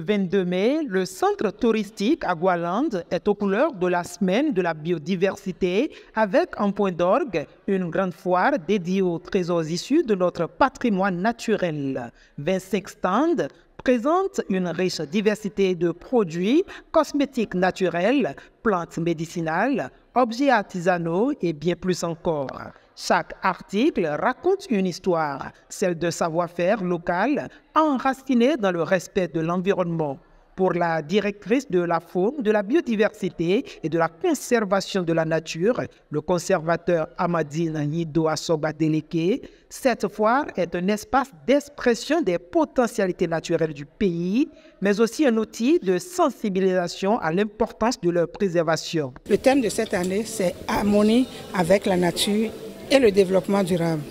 22 mai, le centre touristique Agualand est aux couleurs de la semaine de la biodiversité avec en point d'orgue une grande foire dédiée aux trésors issus de notre patrimoine naturel. 25 stands présentent une riche diversité de produits cosmétiques naturels, plantes médicinales, objets artisanaux et bien plus encore. Chaque article raconte une histoire, celle d'un savoir-faire local enraciné dans le respect de l'environnement. Pour la directrice de la faune, de la biodiversité et de la conservation de la nature, le conservateur Amadine Yido Asoba-Deleke, cette foire est un espace d'expression des potentialités naturelles du pays, mais aussi un outil de sensibilisation à l'importance de leur préservation. Le thème de cette année, c'est harmonie avec la nature et le développement durable.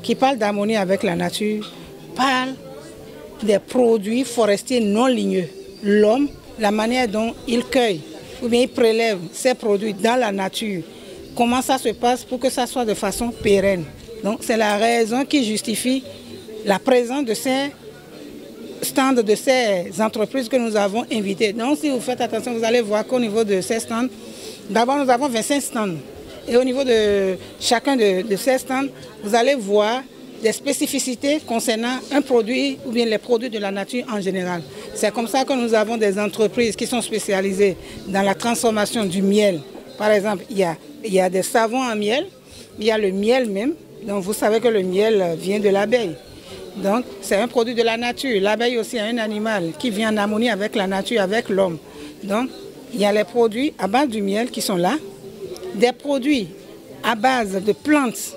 Qui parle d'harmonie avec la nature, parle des produits forestiers non ligneux. L'homme, la manière dont il cueille ou bien il prélève ces produits dans la nature, comment ça se passe pour que ça soit de façon pérenne. Donc c'est la raison qui justifie la présence de ces stands, de ces entreprises que nous avons invitées. Donc si vous faites attention, vous allez voir qu'au niveau de ces stands, d'abord nous avons 25 stands. Et au niveau de chacun de ces stands, vous allez voir des spécificités concernant un produit ou bien les produits de la nature en général. C'est comme ça que nous avons des entreprises qui sont spécialisées dans la transformation du miel. Par exemple, il y a des savons en miel, il y a le miel même. Donc vous savez que le miel vient de l'abeille. Donc c'est un produit de la nature. L'abeille aussi est un animal qui vit en harmonie avec la nature, avec l'homme. Donc il y a les produits à base du miel qui sont là. Des produits à base de plantes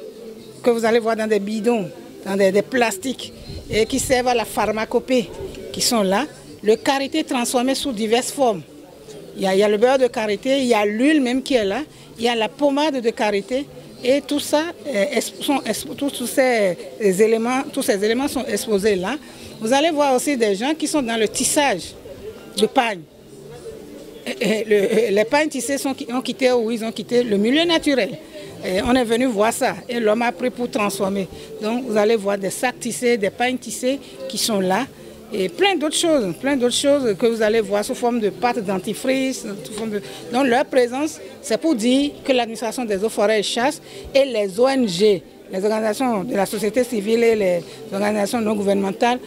que vous allez voir dans des bidons, dans des plastiques et qui servent à la pharmacopée qui sont là. Le karité transformé sous diverses formes. Il y a le beurre de karité, il y a l'huile même qui est là, il y a la pommade de karité et tout ça, tous ces éléments sont exposés là. Vous allez voir aussi des gens qui sont dans le tissage de pagne. Les pagnes tissées ont quitté le milieu naturel. Et on est venu voir ça et l'homme a pris pour transformer. Donc vous allez voir des sacs tissés, des pagnes tissées qui sont là et plein d'autres choses que vous allez voir sous forme de pâte dentifrice. Donc leur présence, c'est pour dire que l'administration des eaux, forêts et chasse et les ONG, les organisations de la société civile et les organisations non gouvernementales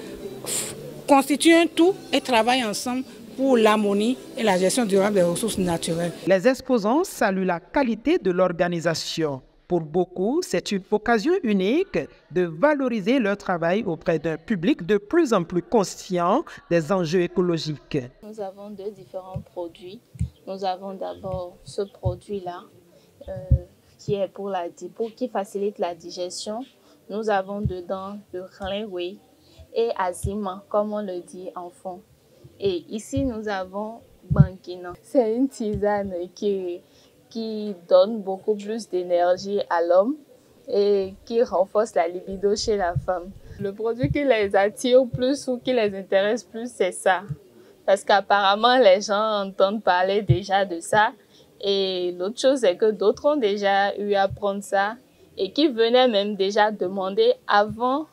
constituent un tout et travaillent ensemble pour l'harmonie et la gestion durable des ressources naturelles. Les exposants saluent la qualité de l'organisation. Pour beaucoup, c'est une occasion unique de valoriser leur travail auprès d'un public de plus en plus conscient des enjeux écologiques. Nous avons deux différents produits. Nous avons d'abord ce produit-là qui est qui facilite la digestion. Nous avons dedans le rinwei et azima, comme on le dit en fond. Et ici, nous avons Bankina. C'est une tisane qui donne beaucoup plus d'énergie à l'homme et qui renforce la libido chez la femme. Le produit qui les attire plus ou qui les intéresse plus, c'est ça. Parce qu'apparemment, les gens entendent parler déjà de ça. Et l'autre chose, c'est que d'autres ont déjà eu à prendre ça et qui venaient même déjà demander avant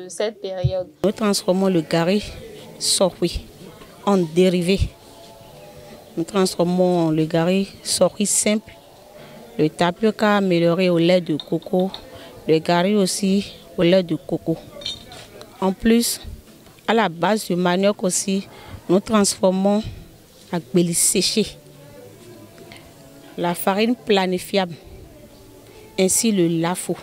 cette période. Nous transformons le gari sorwi en dérivé. Nous transformons le gari sorwi simple, le tapioca amélioré au lait de coco, le gari aussi au lait de coco. En plus, à la base du manioc aussi, nous transformons la gbeli séchée, la farine planifiable, ainsi le lafo.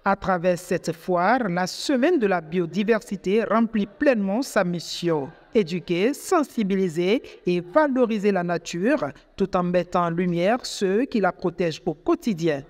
À travers cette foire, la semaine de la biodiversité remplit pleinement sa mission. Éduquer, sensibiliser et valoriser la nature tout en mettant en lumière ceux qui la protègent au quotidien.